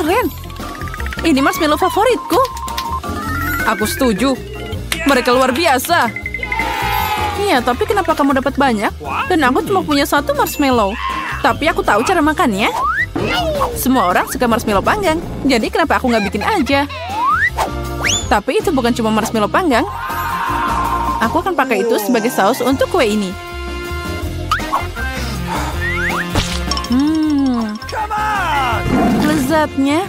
Keren. Ini marshmallow favoritku. Aku setuju. Mereka luar biasa. Iya, tapi kenapa kamu dapat banyak? Dan aku cuma punya satu marshmallow. Tapi aku tahu cara makannya. Semua orang suka marshmallow panggang. Jadi kenapa aku nggak bikin aja? Tapi itu bukan cuma marshmallow panggang. Aku akan pakai itu sebagai saus untuk kue ini. Lezatnya.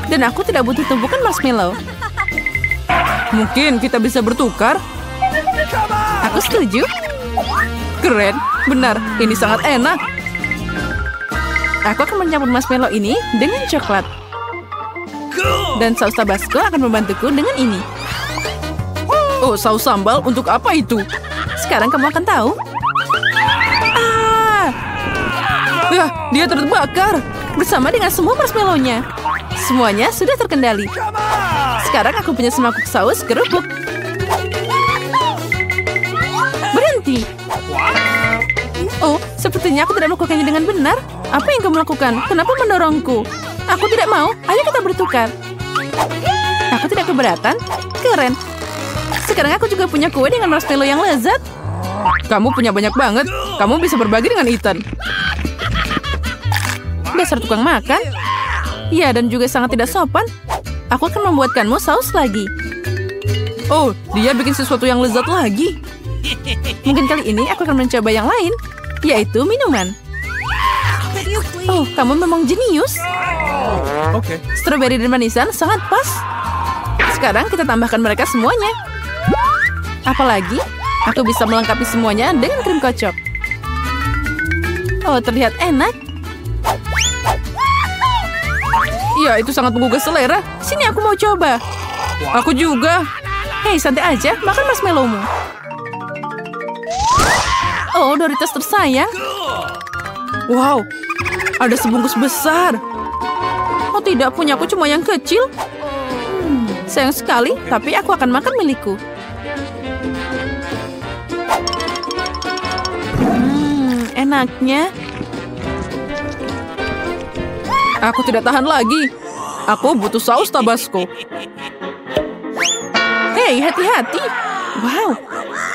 Dan aku tidak butuh tumpukan marshmallow. Mungkin kita bisa bertukar. Aku setuju. Keren, benar. Ini sangat enak. Aku akan mencampur marshmallow ini dengan coklat. Dan saus Tabasco akan membantuku dengan ini. Oh, saus sambal untuk apa itu? Sekarang kamu akan tahu. Ya, dia terbakar bersama dengan semua marshmallow-nya. Semuanya sudah terkendali. Sekarang aku punya semangkuk saus kerupuk. Berhenti. Oh, sepertinya aku tidak melakukannya dengan benar. Apa yang kamu lakukan? Kenapa mendorongku? Aku tidak mau. Ayo kita bertukar. Aku tidak keberatan. Keren. Sekarang aku juga punya kue dengan marshmallow yang lezat. Kamu punya banyak banget. Kamu bisa berbagi dengan Ethan. Dasar tukang makan. Ya, dan juga sangat tidak sopan. Aku akan membuatkanmu saus lagi. Oh, dia bikin sesuatu yang lezat lagi. Mungkin kali ini aku akan mencoba yang lain, yaitu minuman. Oh, kamu memang jenius. Strawberry dan manisan sangat pas. Sekarang kita tambahkan mereka semuanya. Apalagi, aku bisa melengkapi semuanya dengan krim kocok. Oh, terlihat enak. Ya, itu sangat menggugah selera. Sini aku mau coba. Aku juga. Hei, santai aja. Makan marshmallow-mu. Oh, Doritos tersayang. Wow, ada sebungkus besar. Oh tidak, punyaku cuma yang kecil. Sayang sekali, tapi aku akan makan milikku. Enaknya. Aku tidak tahan lagi. Aku butuh saus Tabasco. Hei, hati-hati. Wow,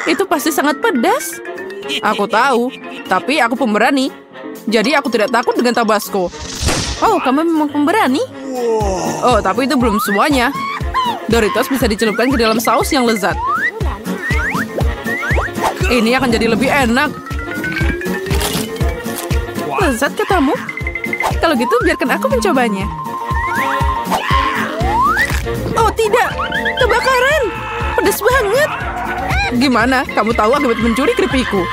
itu pasti sangat pedas. Aku tahu, tapi aku pemberani. Jadi aku tidak takut dengan Tabasco. Oh, kamu memang pemberani? Oh, tapi itu belum semuanya. Doritos bisa dicelupkan ke dalam saus yang lezat. Ini akan jadi lebih enak. Lezat katamu? Kalau gitu biarkan aku mencobanya. Oh tidak, kebakaran. Pedas banget. Gimana? Kamu tahu akibat mencuri keripikku.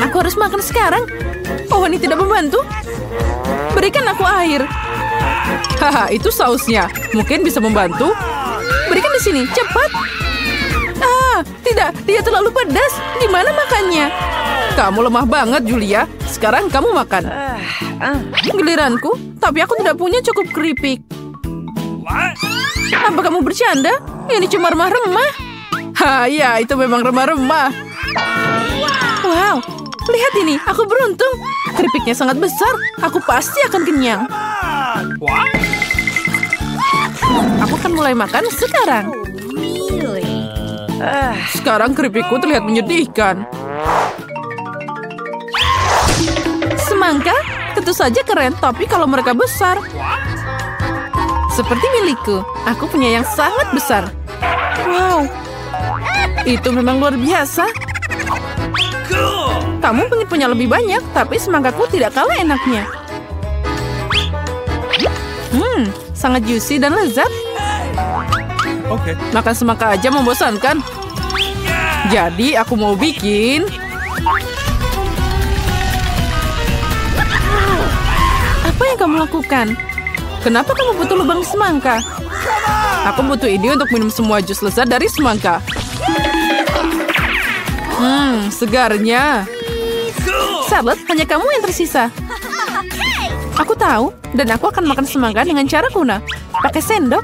Aku harus makan sekarang. Oh, ini tidak membantu. Berikan aku air. Haha, itu sausnya. Mungkin bisa membantu. Berikan di sini, cepat. Tidak, dia terlalu pedas. Gimana makannya? Kamu lemah banget, Julia. Sekarang kamu makan. Giliranku, tapi aku tidak punya cukup keripik. Apa kamu bercanda? Ini cuma remah-remah. Ya, itu memang remah-remah. Wow, lihat ini, aku beruntung. Keripiknya sangat besar. Aku pasti akan kenyang. Aku akan mulai makan sekarang. Sekarang keripikku terlihat menyedihkan. Semangka? Tentu saja keren, tapi kalau mereka besar. Seperti milikku, aku punya yang sangat besar. Wow, itu memang luar biasa. Kamu pengen punya lebih banyak, tapi semangkaku tidak kalah enaknya. Sangat juicy dan lezat. Makan semangka aja membosankan. Jadi aku mau bikin... Apa yang kamu lakukan? Kenapa kamu butuh lubang semangka? Aku butuh ini untuk minum semua jus lezat dari semangka. Segarnya. Charlotte, hanya kamu yang tersisa. Aku tahu, dan aku akan makan semangka dengan cara kuna. Pakai sendok.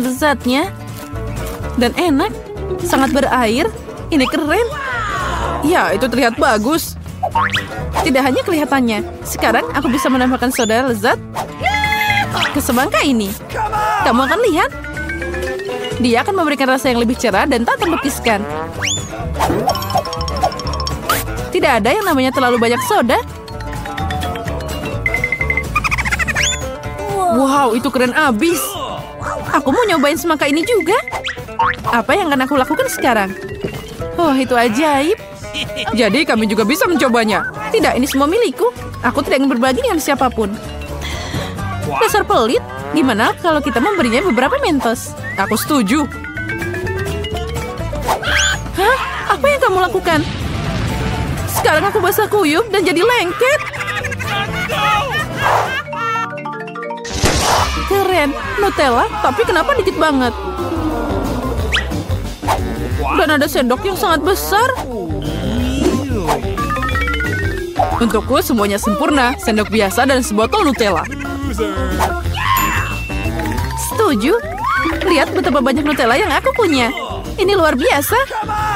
Lezatnya. Dan enak. Sangat berair. Ini keren. Ya, itu terlihat bagus. Tidak hanya kelihatannya, sekarang aku bisa menambahkan soda lezat ke semangka ini. Kamu akan lihat. Dia akan memberikan rasa yang lebih cerah dan tak terlukiskan. Tidak ada yang namanya terlalu banyak soda. Wow, itu keren abis. Aku mau nyobain semangka ini juga. Apa yang akan aku lakukan sekarang? Oh, itu ajaib. Jadi kami juga bisa mencobanya. Tidak, ini semua milikku. Aku tidak ingin berbagi dengan siapapun. Dasar pelit. Gimana kalau kita memberinya beberapa Mentos? Aku setuju. Hah? Apa yang kamu lakukan? Sekarang aku basah kuyup dan jadi lengket. Keren. Nutella, tapi kenapa dikit banget? Dan ada sendok yang sangat besar. Untukku semuanya sempurna. Sendok biasa dan sebotol Nutella. Setuju. Lihat betapa banyak Nutella yang aku punya. Ini luar biasa.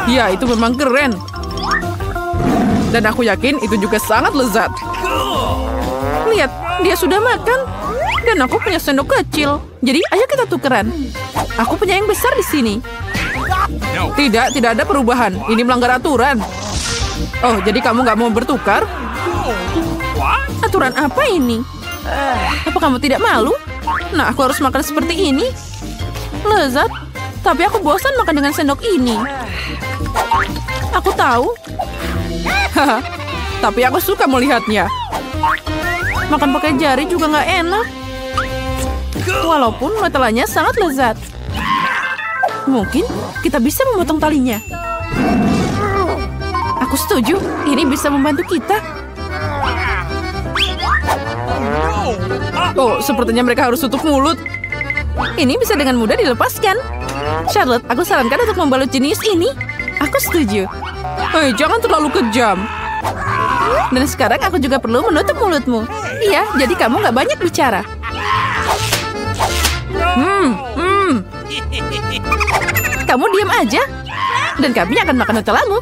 Ya, itu memang keren. Dan aku yakin itu juga sangat lezat. Lihat, dia sudah makan. Dan aku punya sendok kecil. Jadi, ayo kita tukeran. Aku punya yang besar di sini. Tidak ada perubahan. Ini melanggar aturan. Oh, jadi kamu nggak mau bertukar? Aturan apa ini? Apa kamu tidak malu? Nah, aku harus makan seperti ini. Lezat, tapi aku bosan makan dengan sendok ini. Aku tahu. Haha, tapi aku suka melihatnya. Makan pakai jari juga nggak enak. Walaupun Nutellanya sangat lezat. Mungkin kita bisa memotong talinya. Aku setuju, ini bisa membantu kita. Oh, sepertinya mereka harus tutup mulut. Ini bisa dengan mudah dilepaskan. Charlotte, aku sarankan untuk membalut jenius ini. Aku setuju. Hei, jangan terlalu kejam. Dan sekarang aku juga perlu menutup mulutmu. Iya, jadi kamu nggak banyak bicara. Kamu diam aja. Dan kami akan makan Nutellamu.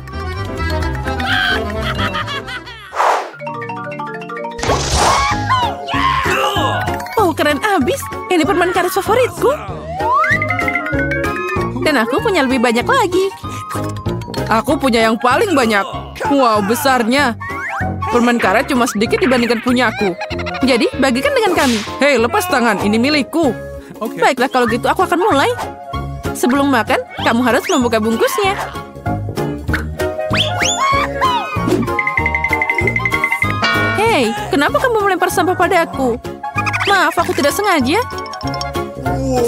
Oh, keren abis. Ini permen karet favoritku. Dan aku punya lebih banyak lagi. Aku punya yang paling banyak. Wow, besarnya. Permen karet cuma sedikit dibandingkan punyaku. Jadi, bagikan dengan kami. Hei, lepas tangan. Ini milikku. Baiklah, kalau gitu aku akan mulai. Sebelum makan, kamu harus membuka bungkusnya. Hei, kenapa kamu melempar sampah padaku? Maaf, aku tidak sengaja.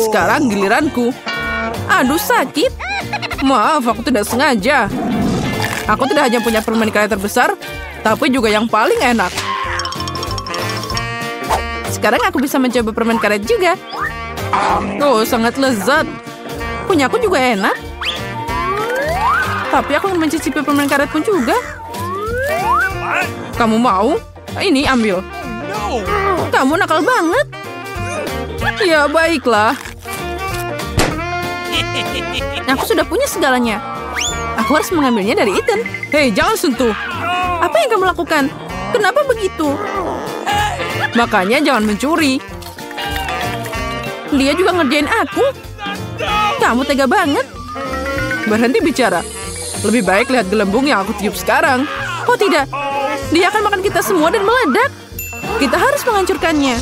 Sekarang giliranku. Aduh, sakit. Maaf, aku tidak sengaja. Aku tidak hanya punya permen karet terbesar, tapi juga yang paling enak. Sekarang aku bisa mencoba permen karet juga. Oh, sangat lezat. Punyaku juga enak. Tapi aku ingin mencicipi permen karet pun juga. Kamu mau? Ini ambil. Kamu nakal banget. Ya, baiklah. Aku sudah punya segalanya. Aku harus mengambilnya dari Ethan. Hei, jangan sentuh. Apa yang kamu lakukan? Kenapa begitu? Makanya jangan mencuri. Dia juga ngerjain aku. Kamu tega banget. Berhenti bicara. Lebih baik lihat gelembung yang aku tiup sekarang. Oh tidak, dia akan makan kita semua dan meledak. Kita harus menghancurkannya.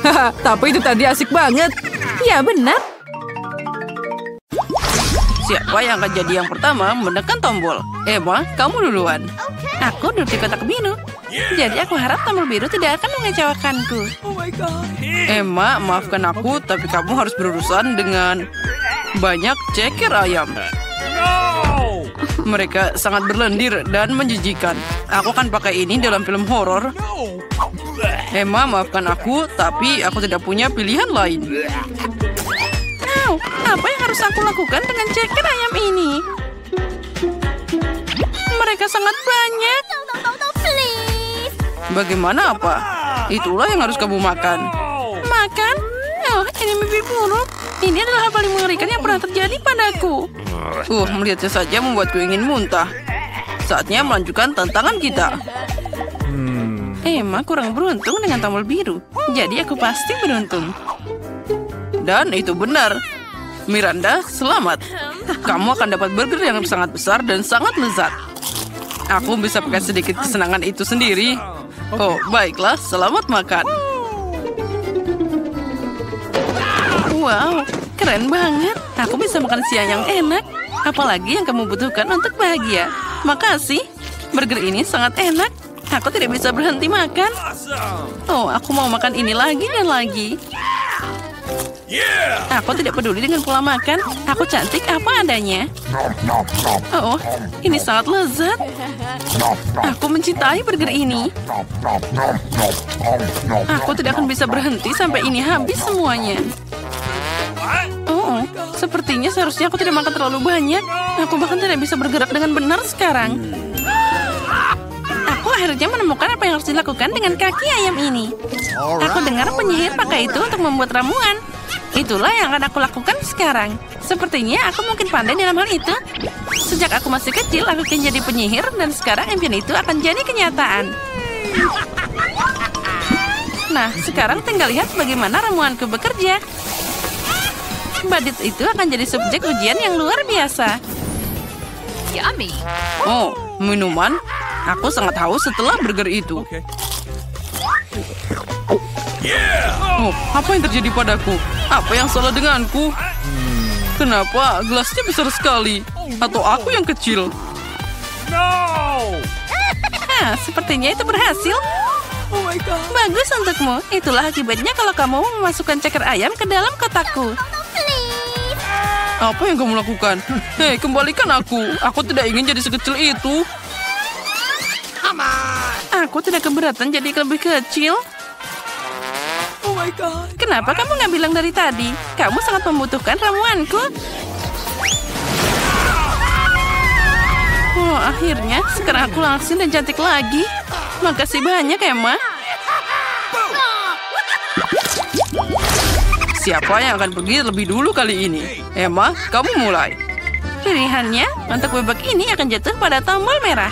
Haha, tapi itu tadi asik banget. Ya benar. Siapa yang akan jadi yang pertama menekan tombol? Emma, kamu duluan. Aku duduk di kotak biru. Jadi aku harap tombol biru tidak akan mengecewakanku. Emma, maafkan aku, tapi kamu harus berurusan dengan banyak ceker ayam. Mereka sangat berlendir dan menjijikan. Aku akan pakai ini dalam film horor. Emma, maafkan aku, tapi aku tidak punya pilihan lain. Apa yang harus aku lakukan dengan ceker ayam ini? Mereka sangat banyak. Bagaimana apa? Itulah yang harus kamu makan. Makan? Oh, ini mimpi buruk. Ini adalah hal paling mengerikan yang pernah terjadi padaku. Melihatnya saja membuatku ingin muntah. Saatnya melanjutkan tantangan kita. Emma kurang beruntung dengan tombol biru. Jadi aku pasti beruntung. Dan itu benar. Miranda, selamat. Kamu akan dapat burger yang sangat besar dan sangat lezat. Aku bisa pakai sedikit kesenangan itu sendiri. Oh, baiklah. Selamat makan. Wow, keren banget. Aku bisa makan siang yang enak. Apalagi yang kamu butuhkan untuk bahagia. Makasih. Burger ini sangat enak. Aku tidak bisa berhenti makan. Oh, aku mau makan ini lagi dan lagi. Aku tidak peduli dengan pola makan. Aku cantik apa adanya. Oh, ini sangat lezat. Aku mencintai burger ini. Aku tidak akan bisa berhenti sampai ini habis semuanya. Oh, sepertinya seharusnya aku tidak makan terlalu banyak. Aku bahkan tidak bisa bergerak dengan benar sekarang. Aku akhirnya menemukan apa yang harus dilakukan dengan kaki ayam ini. Aku dengar penyihir pakai itu untuk membuat ramuan. Itulah yang akan aku lakukan sekarang. Sepertinya aku mungkin pandai dalam hal itu. Sejak aku masih kecil, aku ingin jadi penyihir. Dan sekarang impian itu akan jadi kenyataan. Nah, sekarang tinggal lihat bagaimana ramuanku bekerja. Badut itu akan jadi subjek ujian yang luar biasa. Yummy. Oh, minuman? Aku sangat haus setelah burger itu. Oh, apa yang terjadi padaku? Apa yang salah denganku? Kenapa gelasnya besar sekali? Atau aku yang kecil? Sepertinya itu berhasil. Bagus untukmu. Itulah akibatnya kalau kamu memasukkan ceker ayam ke dalam kotakku. Apa yang kamu lakukan? Hei, kembalikan aku. Aku tidak ingin jadi sekecil itu. Aku tidak keberatan jadi lebih kecil. Kenapa kamu nggak bilang dari tadi? Kamu sangat membutuhkan ramuanku. Oh, akhirnya sekarang aku langsing dan cantik lagi. Makasih banyak, Emma. Siapa yang akan pergi lebih dulu kali ini? Emma, kamu mulai. Pilihannya untuk bebek ini akan jatuh pada tombol merah.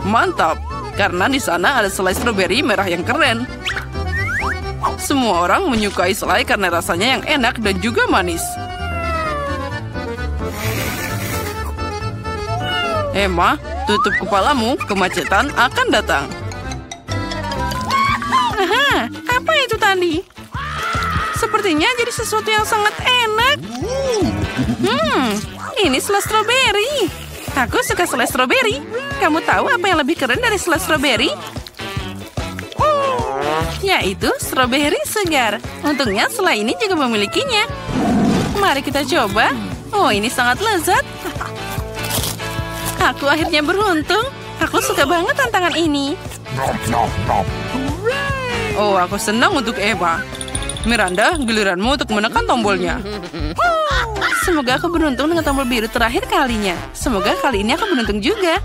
Mantap, karena di sana ada selai stroberi merah yang keren. Semua orang menyukai selai karena rasanya yang enak dan juga manis. Emma, tutup kepalamu, kemacetan akan datang. Aha, apa itu tadi? Sepertinya jadi sesuatu yang sangat enak. Ini selai stroberi. Aku suka selai stroberi. Kamu tahu apa yang lebih keren dari selai stroberi? Yaitu stroberi segar. Untungnya selai ini juga memilikinya. Mari kita coba. Oh, ini sangat lezat. Aku akhirnya beruntung. Aku suka banget tantangan ini. Oh, aku senang untuk Eva. Miranda, giliranmu untuk menekan tombolnya. Semoga aku beruntung dengan tombol biru terakhir kalinya. Semoga kali ini aku beruntung juga.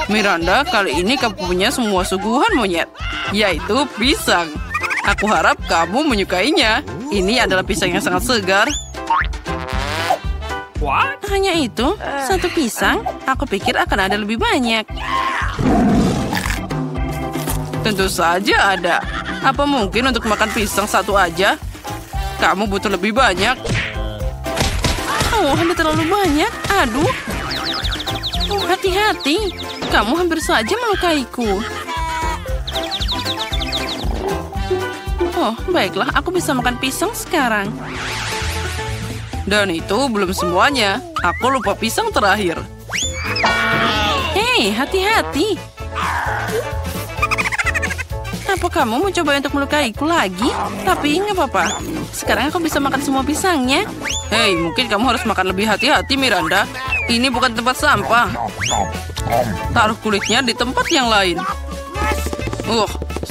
Miranda, kali ini kamu punya semua suguhan monyet, yaitu pisang. Aku harap kamu menyukainya. Ini adalah pisang yang sangat segar. Hanya itu? Satu pisang? Aku pikir akan ada lebih banyak. Tentu saja ada. Apa mungkin untuk makan pisang satu aja? Kamu butuh lebih banyak. Oh, ada terlalu banyak. Aduh. Hati-hati. Kamu hampir saja melukaiku. Oh, baiklah. Aku bisa makan pisang sekarang. Dan itu belum semuanya. Aku lupa pisang terakhir. Hei, hati-hati. Apa kamu mau coba untuk melukaiku lagi? Tapi nggak apa-apa. Sekarang aku bisa makan semua pisangnya. Hei, mungkin kamu harus makan lebih hati-hati, Miranda. Ini bukan tempat sampah. Taruh kulitnya di tempat yang lain.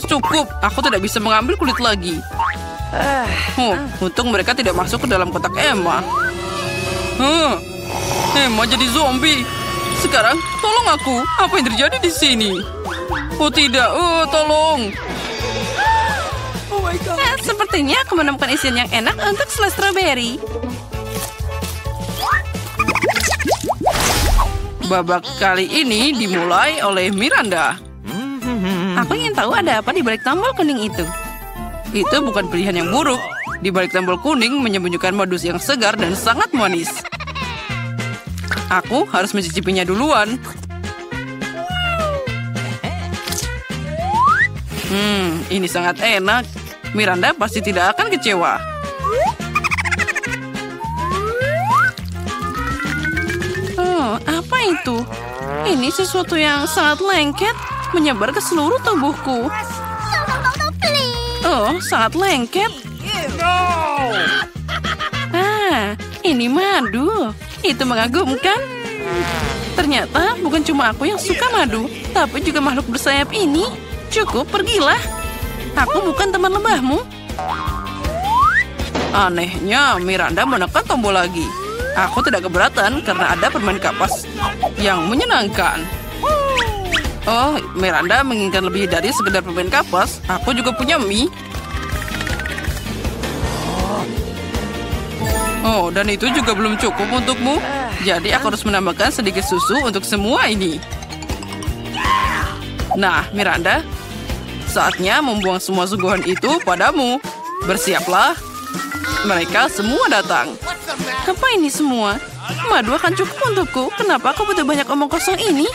Cukup. Aku tidak bisa mengambil kulit lagi. Untung mereka tidak masuk ke dalam kotak Emma. Emma jadi zombie. Sekarang, tolong aku. Apa yang terjadi di sini? Oh tidak, tolong. Sepertinya aku menemukan isian yang enak untuk selai stroberi. Babak kali ini dimulai oleh Miranda. Aku ingin tahu ada apa di balik tombol kuning itu. Itu bukan pilihan yang buruk. Di balik tombol kuning menyembunyikan modus yang segar dan sangat manis. Aku harus mencicipinya duluan. Ini sangat enak. Miranda pasti tidak akan kecewa. Oh, apa itu? Ini sesuatu yang sangat lengket, menyebar ke seluruh tubuhku. Oh, sangat lengket. Ini madu. Itu mengagumkan. Ternyata bukan cuma aku yang suka madu, tapi juga makhluk bersayap ini. Cukup, pergilah. Aku bukan teman lebahmu. Anehnya, Miranda menekan tombol lagi. Aku tidak keberatan karena ada permen kapas yang menyenangkan. Oh, Miranda menginginkan lebih dari sekedar permen kapas. Aku juga punya mie. Oh, dan itu juga belum cukup untukmu. Jadi aku harus menambahkan sedikit susu untuk semua ini. Nah, Miranda, saatnya membuang semua suguhan itu padamu. Bersiaplah. Mereka semua datang. Apa ini semua? Madu akan cukup untukku. Kenapa aku butuh banyak omong kosong ini?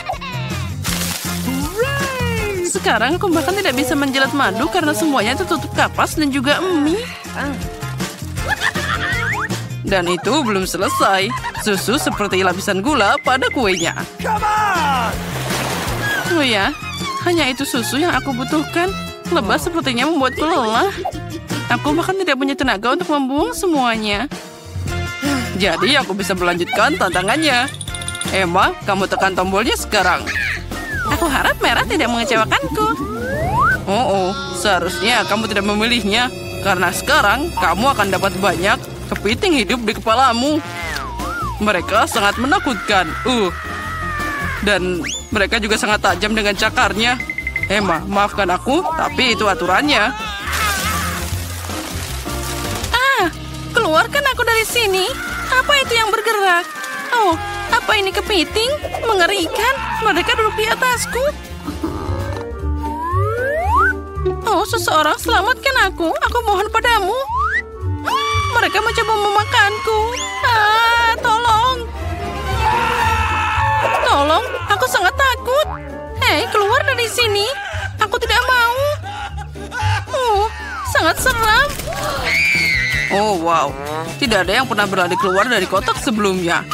Sekarang aku bahkan tidak bisa menjilat madu karena semuanya tertutup kapas dan juga mie. Dan itu belum selesai. Susu seperti lapisan gula pada kuenya. Oh ya, hanya itu susu yang aku butuhkan. Lebah sepertinya membuatku lelah. Aku bahkan tidak punya tenaga untuk membuang semuanya. Jadi aku bisa melanjutkan tantangannya. Emma, kamu tekan tombolnya sekarang. Aku harap merah tidak mengecewakanku. Oh, seharusnya kamu tidak memilihnya. Karena sekarang kamu akan dapat banyak kepiting hidup di kepalamu. Mereka sangat menakutkan. Dan mereka juga sangat tajam dengan cakarnya. Emma, maafkan aku, tapi itu aturannya. Keluarkan aku dari sini. Apa itu yang bergerak? Oh, apa ini kepiting? Mengerikan. Mereka duduk di atasku. Oh, seseorang selamatkan aku. Aku mohon padamu. Mereka mencoba memakanku. Tolong. Tolong, aku sangat takut. Hei, keluar dari sini. Aku tidak mau. Sangat seram. Oh, wow. Tidak ada yang pernah berlari keluar dari kotak sebelumnya.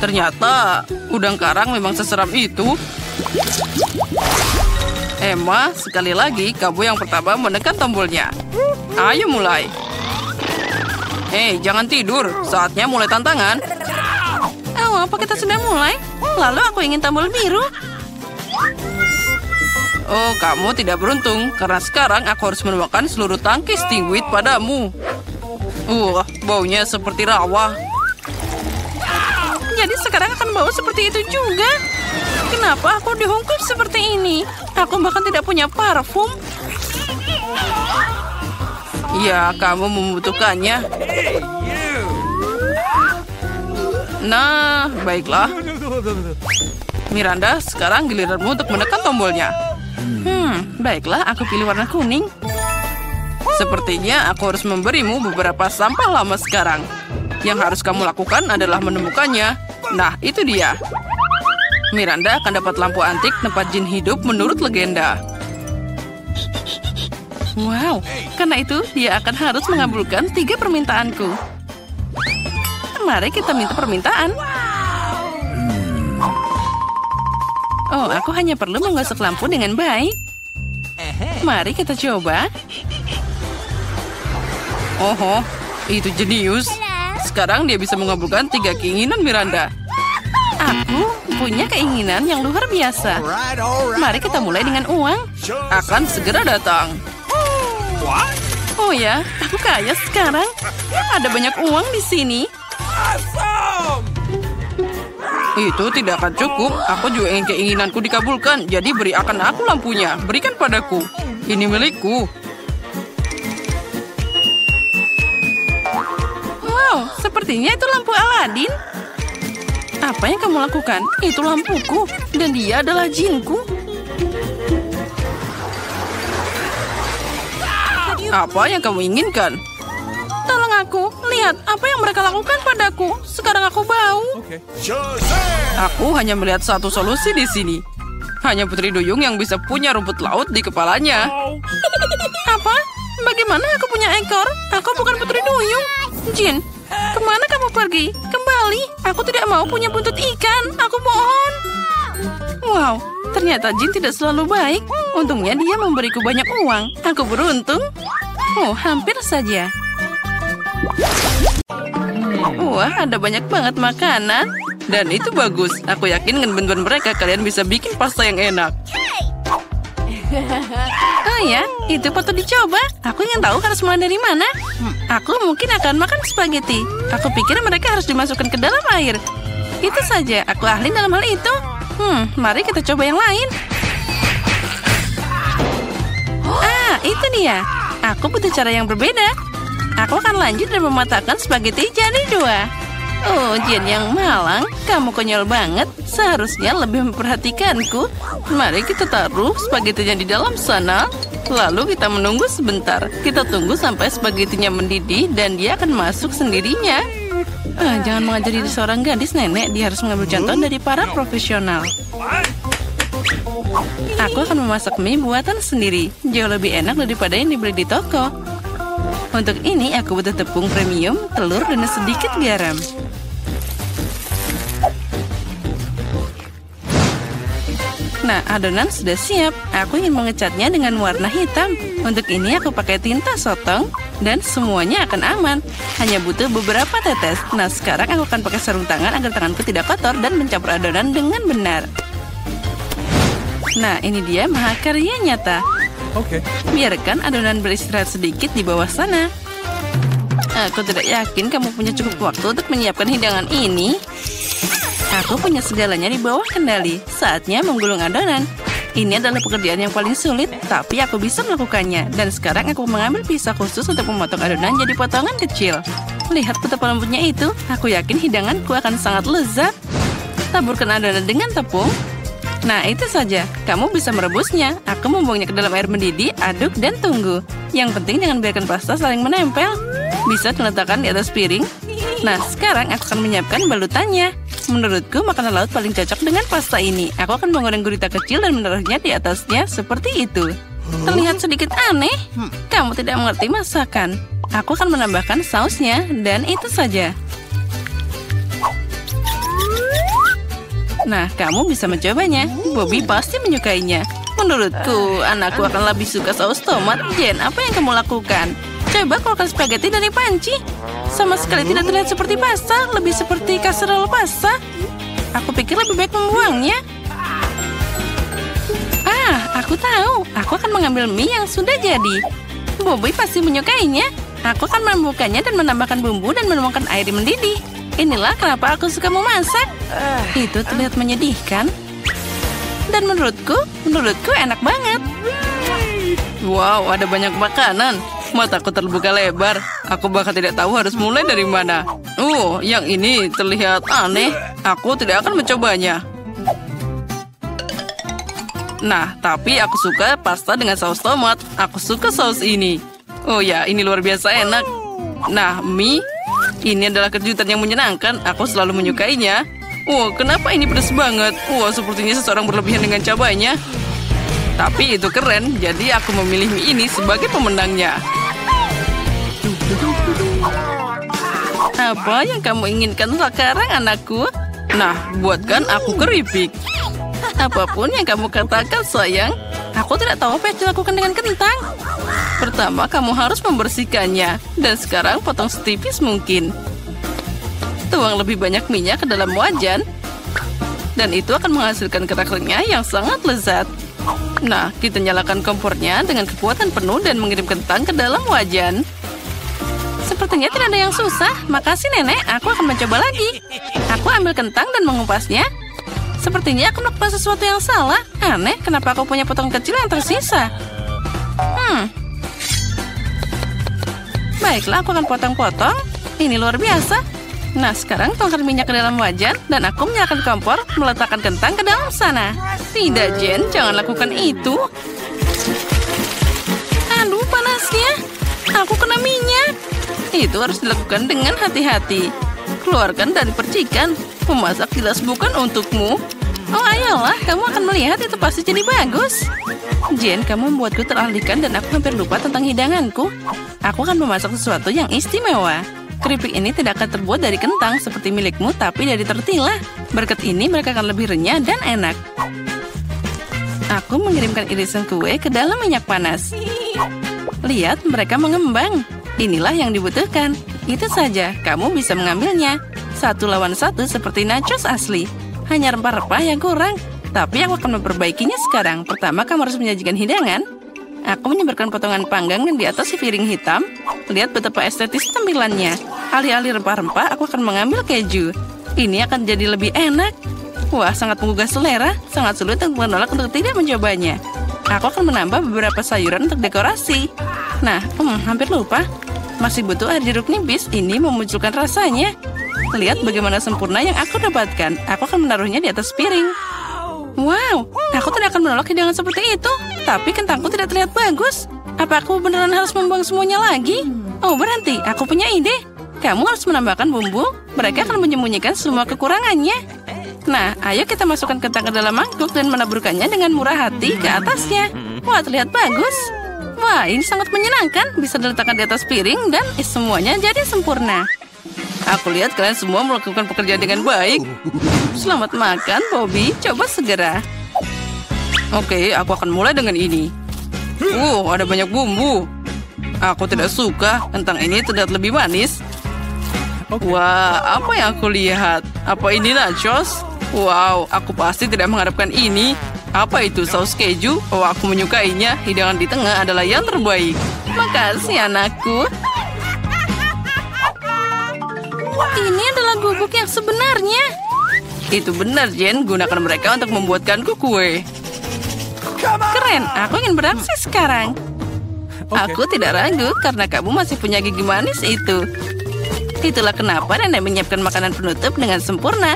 Ternyata udang karang memang seseram itu. Emma, sekali lagi kamu yang pertama menekan tombolnya. Ayo mulai. Jangan tidur. Saatnya mulai tantangan. Oh, apa kita sudah mulai? Lalu aku ingin tombol biru. Oh, kamu tidak beruntung. Karena sekarang aku harus menuangkan seluruh tangki stingwit padamu. Baunya seperti rawa. Jadi sekarang akan bau seperti itu juga. Kenapa aku dihungkul seperti ini? Aku bahkan tidak punya parfum. Ya, kamu membutuhkannya. Nah, baiklah. Miranda, sekarang giliranmu untuk menekan tombolnya. Baiklah, aku pilih warna kuning. Sepertinya aku harus memberimu beberapa sampah lama sekarang. Yang harus kamu lakukan adalah menemukannya. Nah, itu dia. Miranda akan dapat lampu antik tempat jin hidup menurut legenda. Wow, karena itu dia akan harus mengabulkan 3 permintaanku. Mari kita minta permintaan. Oh, aku hanya perlu menggosok lampu dengan baik. Mari kita coba. Oh, itu jenius. Sekarang dia bisa mengabulkan 3 keinginan Miranda. Aku punya keinginan yang luar biasa. Mari kita mulai dengan uang. Akan segera datang. Oh ya, aku kaya sekarang. Ada banyak uang di sini. Itu tidak akan cukup. Aku juga ingin keinginanku dikabulkan. Jadi beri akan aku lampunya. Berikan padaku. Ini milikku. Wow, sepertinya itu lampu Aladin. Apa yang kamu lakukan? Itu lampuku, dan dia adalah jinku. Apa yang kamu inginkan? Tolong aku, lihat apa yang mereka lakukan padaku. Sekarang aku bau. Aku hanya melihat satu solusi di sini. Hanya Putri Duyung yang bisa punya rumput laut di kepalanya. Apa? Bagaimana aku punya ekor? Aku bukan Putri Duyung. Jin, kemana kamu pergi? Kembali. Aku tidak mau punya buntut ikan. Aku mohon. Wow, ternyata Jin tidak selalu baik. Untungnya dia memberiku banyak uang. Aku beruntung. Oh, hampir saja. Wah, ada banyak banget makanan. Dan itu bagus. Aku yakin dengan bantuan mereka kalian bisa bikin pasta yang enak. Oh ya, itu patut dicoba. Aku ingin tahu harus mulai dari mana. Aku mungkin akan makan spaghetti. Aku pikir mereka harus dimasukkan ke dalam air. Itu saja, aku ahli dalam hal itu. Mari kita coba yang lain. Ah, itu dia. Aku butuh cara yang berbeda. Aku akan lanjut dan mematahkan spaghetti jadi 2. Oh, Jen yang malang, kamu konyol banget. Seharusnya lebih memperhatikanku. Mari kita taruh spagettinya di dalam sana. Lalu kita menunggu sebentar. Kita tunggu sampai spagettinya mendidih dan dia akan masuk sendirinya. Jangan mengajari seorang gadis, nenek. Dia harus mengambil contoh dari para profesional. Aku akan memasak mie buatan sendiri. Jauh lebih enak daripada yang dibeli di toko. Untuk ini aku butuh tepung premium, telur, dan sedikit garam. Nah, adonan sudah siap. Aku ingin mengecatnya dengan warna hitam. Untuk ini aku pakai tinta sotong dan semuanya akan aman. Hanya butuh beberapa tetes. Nah, sekarang aku akan pakai sarung tangan agar tanganku tidak kotor dan mencampur adonan dengan benar. Nah, ini dia mahakarya nyata. Oke. Biarkan adonan beristirahat sedikit di bawah sana. Aku tidak yakin kamu punya cukup waktu untuk menyiapkan hidangan ini. Aku punya segalanya di bawah kendali. Saatnya menggulung adonan. Ini adalah pekerjaan yang paling sulit, tapi aku bisa melakukannya. Dan sekarang aku mengambil pisau khusus untuk memotong adonan jadi potongan kecil. Lihat betapa lembutnya itu. Aku yakin hidanganku akan sangat lezat. Taburkan adonan dengan tepung. Nah, itu saja. Kamu bisa merebusnya. Aku membuangnya ke dalam air mendidih, aduk, dan tunggu. Yang penting jangan biarkan pasta saling menempel. Bisa diletakkan di atas piring. Nah, sekarang aku akan menyiapkan balutannya. Menurutku, makanan laut paling cocok dengan pasta ini. Aku akan menggoreng gurita kecil dan menaruhnya di atasnya seperti itu. Terlihat sedikit aneh. Kamu tidak mengerti masakan. Aku akan menambahkan sausnya, dan itu saja. Nah, kamu bisa mencobanya. Bobby pasti menyukainya. Menurutku, anakku akan lebih suka saus tomat. Jen, apa yang kamu lakukan? Coba keluarkan spaghetti dari panci. Sama sekali tidak terlihat seperti pasta, lebih seperti kasserole pasta. Aku pikir lebih baik membuangnya. Aku tahu. Aku akan mengambil mie yang sudah jadi. Bobby pasti menyukainya. Aku akan membukanya dan menambahkan bumbu dan menuangkan air mendidih. Inilah kenapa aku suka memasak. Itu terlihat menyedihkan. Dan menurutku enak banget. Wow, ada banyak makanan. Mataku terbuka lebar. Aku bahkan tidak tahu harus mulai dari mana. Yang ini terlihat aneh. Aku tidak akan mencobanya. Nah, tapi aku suka pasta dengan saus tomat. Aku suka saus ini. Oh ya, ini luar biasa enak. Nah, mie. Ini adalah kejutan yang menyenangkan. Aku selalu menyukainya. Kenapa ini pedas banget? Sepertinya seseorang berlebihan dengan cabainya. Tapi itu keren, jadi aku memilih mie ini sebagai pemenangnya. Apa yang kamu inginkan sekarang, anakku? Nah, buatkan aku keripik. Apapun yang kamu katakan, sayang. Aku tidak tahu apa yang dilakukan dengan kentang. Pertama, kamu harus membersihkannya. Dan sekarang potong setipis mungkin. Tuang lebih banyak minyak ke dalam wajan. Dan itu akan menghasilkan kerak renyah yang sangat lezat. Nah, kita nyalakan kompornya dengan kekuatan penuh dan mengirim kentang ke dalam wajan. Sepertinya tidak ada yang susah. Makasih, Nenek. Aku akan mencoba lagi. Aku ambil kentang dan mengupasnya. Sepertinya aku melakukan sesuatu yang salah. Aneh, kenapa aku punya potong kecil yang tersisa? Baiklah, aku akan potong-potong. Ini luar biasa. Nah, sekarang tuangkan minyak ke dalam wajan dan aku menyalakan kompor, meletakkan kentang ke dalam sana. Tidak, Jen, jangan lakukan itu. Aduh, panasnya. Aku kena minyak. Itu harus dilakukan dengan hati-hati. Keluarkan dari percikan. Memasak jelas bukan untukmu. Oh, ayolah, kamu akan melihat itu pasti jadi bagus. Jen, kamu membuatku teralihkan dan aku hampir lupa tentang hidanganku. Aku akan memasak sesuatu yang istimewa. Keripik ini tidak akan terbuat dari kentang seperti milikmu, tapi dari tortilla. Berkat ini mereka akan lebih renyah dan enak. Aku mengirimkan irisan kue ke dalam minyak panas. Lihat, mereka mengembang. Inilah yang dibutuhkan. Itu saja, kamu bisa mengambilnya. 1 lawan 1 seperti nachos asli. Hanya rempah-rempah yang kurang. Tapi aku akan memperbaikinya sekarang. Pertama, kamu harus menyajikan hidangan. Aku menyebarkan potongan panggang di atas piring hitam. Lihat betapa estetis tampilannya. Alih-alih rempah-rempah, aku akan mengambil keju. Ini akan jadi lebih enak. Wah, sangat menggugah selera. Sangat sulit untuk menolak untuk tidak mencobanya. Aku akan menambah beberapa sayuran untuk dekorasi. Nah, hampir lupa. Masih butuh air jeruk nipis. Ini memunculkan rasanya. Lihat bagaimana sempurna yang aku dapatkan. Aku akan menaruhnya di atas piring. Wow, aku tidak akan menolak hidangan seperti itu. Tapi kentangku tidak terlihat bagus. Apa aku beneran harus membuang semuanya lagi? Oh, berhenti. Aku punya ide. Kamu harus menambahkan bumbu. Mereka akan menyembunyikan semua kekurangannya. Nah, ayo kita masukkan kentang ke dalam mangkuk dan menaburkannya dengan murah hati ke atasnya. Wah, terlihat bagus. Wah, ini sangat menyenangkan. Bisa diletakkan di atas piring dan semuanya jadi sempurna. Aku lihat kalian semua melakukan pekerjaan dengan baik. Selamat makan, Bobby. Coba segera. Oke, aku akan mulai dengan ini. Ada banyak bumbu. Aku tidak suka. Kentang ini terlihat lebih manis. Wah, apa yang aku lihat? Apa ini nachos? Wow, aku pasti tidak mengharapkan ini. Apa itu, saus keju? Oh, aku menyukainya. Hidangan di tengah adalah yang terbaik. Makasih, anakku. Ini adalah gubuk yang sebenarnya. Itu benar, Jen. Gunakan mereka untuk membuatkanku kue. Keren, aku ingin beraksi sekarang. Aku tidak ragu karena kamu masih punya gigi manis itu. Itulah kenapa nenek menyiapkan makanan penutup dengan sempurna.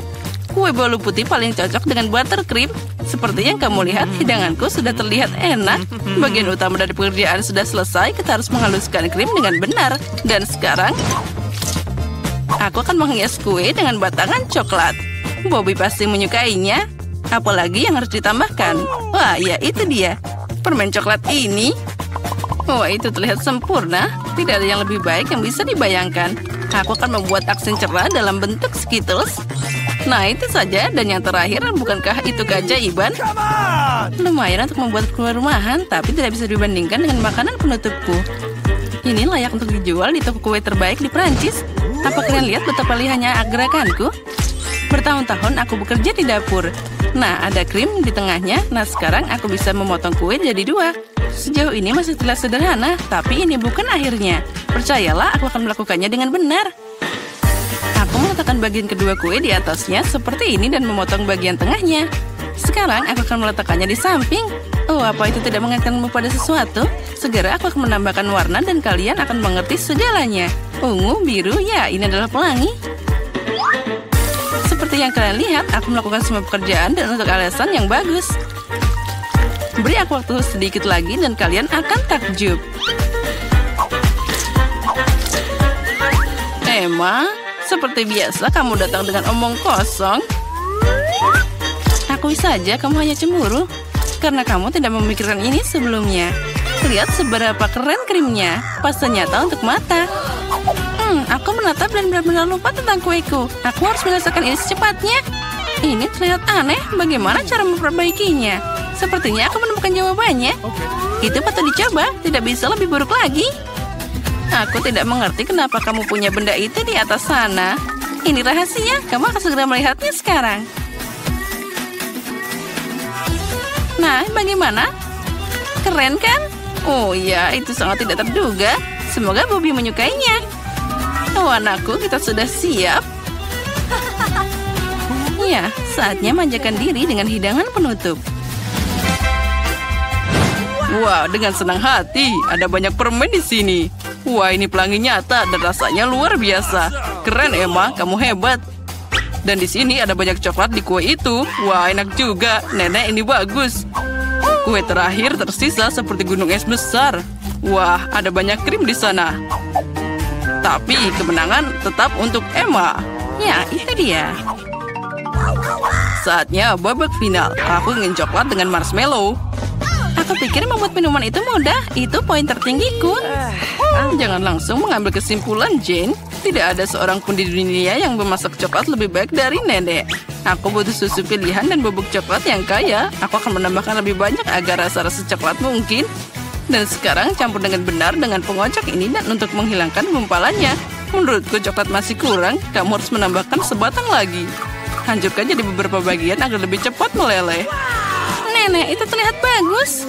Kue bolu putih paling cocok dengan buttercream. Seperti yang kamu lihat, hidanganku sudah terlihat enak. Bagian utama dari pekerjaan sudah selesai. Kita harus menghaluskan krim dengan benar. Dan sekarang, aku akan menghias kue dengan batangan coklat. Bobby pasti menyukainya. Apalagi yang harus ditambahkan? Wah, ya itu dia. Permen coklat ini. Wah, itu terlihat sempurna. Tidak ada yang lebih baik yang bisa dibayangkan. Aku akan membuat aksen cerah dalam bentuk Skittles. Nah, itu saja. Dan yang terakhir, bukankah itu keajaiban? Lumayan untuk membuat kue rumahan, tapi tidak bisa dibandingkan dengan makanan penutupku. Ini layak untuk dijual di toko kue terbaik di Prancis. Apa kalian lihat betapa lihatnya gerakanku? Bertahun-tahun aku bekerja di dapur. Nah, ada krim di tengahnya. Nah, sekarang aku bisa memotong kue jadi 2. Sejauh ini masih terlihat sederhana, tapi ini bukan akhirnya. Percayalah, aku akan melakukannya dengan benar. Aku meletakkan bagian kedua kue di atasnya seperti ini dan memotong bagian tengahnya. Sekarang aku akan meletakkannya di samping. Oh, apa itu tidak mengingatkanmu pada sesuatu? Segera aku akan menambahkan warna dan kalian akan mengerti segalanya. Ungu, biru, ya ini adalah pelangi. Seperti yang kalian lihat, aku melakukan semua pekerjaan dan untuk alasan yang bagus. Beri aku waktu sedikit lagi dan kalian akan takjub. Emma, seperti biasa kamu datang dengan omong kosong. Akui saja kamu hanya cemburu karena kamu tidak memikirkan ini sebelumnya. Lihat seberapa keren krimnya. Pasta nyata untuk mata. Aku menatap dan benar-benar lupa tentang kueku. Aku harus menyelesaikan ini secepatnya. Ini terlihat aneh. Bagaimana cara memperbaikinya? Sepertinya aku menemukan jawabannya. Itu patut dicoba. Tidak bisa lebih buruk lagi. Aku tidak mengerti kenapa kamu punya benda itu di atas sana. Ini rahasia. Kamu akan segera melihatnya sekarang. Nah, bagaimana? Keren kan? Oh ya, itu sangat tidak terduga. Semoga Bobby menyukainya. Oh, anakku, kita sudah siap. Ya, saatnya manjakan diri dengan hidangan penutup. Wow, dengan senang hati. Ada banyak permen di sini. Wah, ini pelangi nyata dan rasanya luar biasa. Keren, Emma. Kamu hebat. Dan di sini ada banyak coklat di kue itu. Wah, enak juga. Nenek, ini bagus. Kue terakhir tersisa seperti gunung es besar. Wah, ada banyak krim di sana. Tapi kemenangan tetap untuk Emma. Ya, itu dia. Saatnya babak final. Aku ingin coklat dengan marshmallow. Aku pikir membuat minuman itu mudah. Itu poin tertinggiku. Jangan langsung mengambil kesimpulan, Jane. Tidak ada seorang pun di dunia yang memasak coklat lebih baik dari nenek. Aku butuh susu pilihan dan bubuk coklat yang kaya. Aku akan menambahkan lebih banyak agar rasa-rasa coklat mungkin. Dan sekarang campur dengan benar dengan pengocok ini dan untuk menghilangkan gumpalannya. Menurutku coklat masih kurang. Kamu harus menambahkan sebatang lagi. Hancurkan jadi beberapa bagian agar lebih cepat meleleh. Nenek, itu terlihat bagus.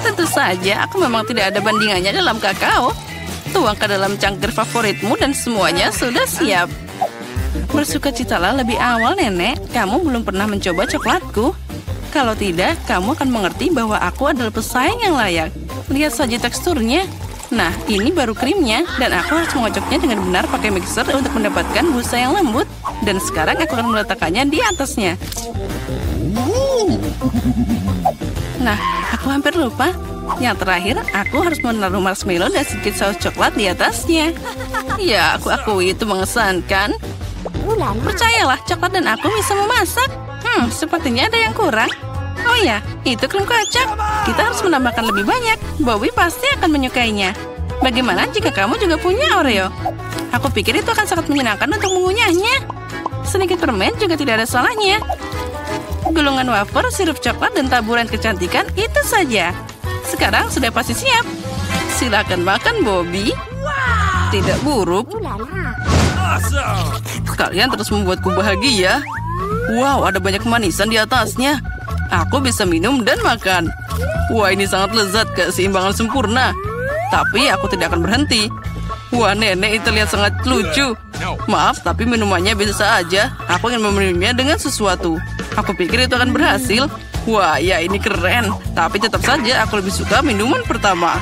Tentu saja, aku memang tidak ada bandingannya dalam kakao. Tuang ke dalam cangkir favoritmu dan semuanya sudah siap. Bersukacitalah lebih awal, Nenek. Kamu belum pernah mencoba coklatku. Kalau tidak, kamu akan mengerti bahwa aku adalah pesaing yang layak. Lihat saja teksturnya. Nah, ini baru krimnya. Dan aku harus mengocoknya dengan benar pakai mixer untuk mendapatkan busa yang lembut. Dan sekarang aku akan meletakkannya di atasnya. Nah, aku hampir lupa. Yang terakhir, aku harus menaruh marshmallow dan sedikit saus coklat di atasnya. Ya, aku akui itu mengesankan. Percayalah, coklat dan aku bisa memasak. Sepertinya ada yang kurang. Oh ya, itu krim kocok. Kita harus menambahkan lebih banyak. Bobby pasti akan menyukainya. Bagaimana jika kamu juga punya Oreo? Aku pikir itu akan sangat menyenangkan untuk mengunyahnya. Sedikit permen juga tidak ada salahnya. Gulungan wafer, sirup coklat, dan taburan kecantikan itu saja. Sekarang sudah pasti siap. Silakan makan, Bobby. Tidak buruk. Kalian terus membuatku bahagia. Wow, ada banyak manisan di atasnya. Aku bisa minum dan makan. Wah, ini sangat lezat, keseimbangan sempurna. Tapi aku tidak akan berhenti. Wah, nenek itu terlihat sangat lucu. Maaf, tapi minumannya biasa aja. Aku ingin meminumnya dengan sesuatu. Aku pikir itu akan berhasil. Wah, ya ini keren. Tapi tetap saja aku lebih suka minuman pertama.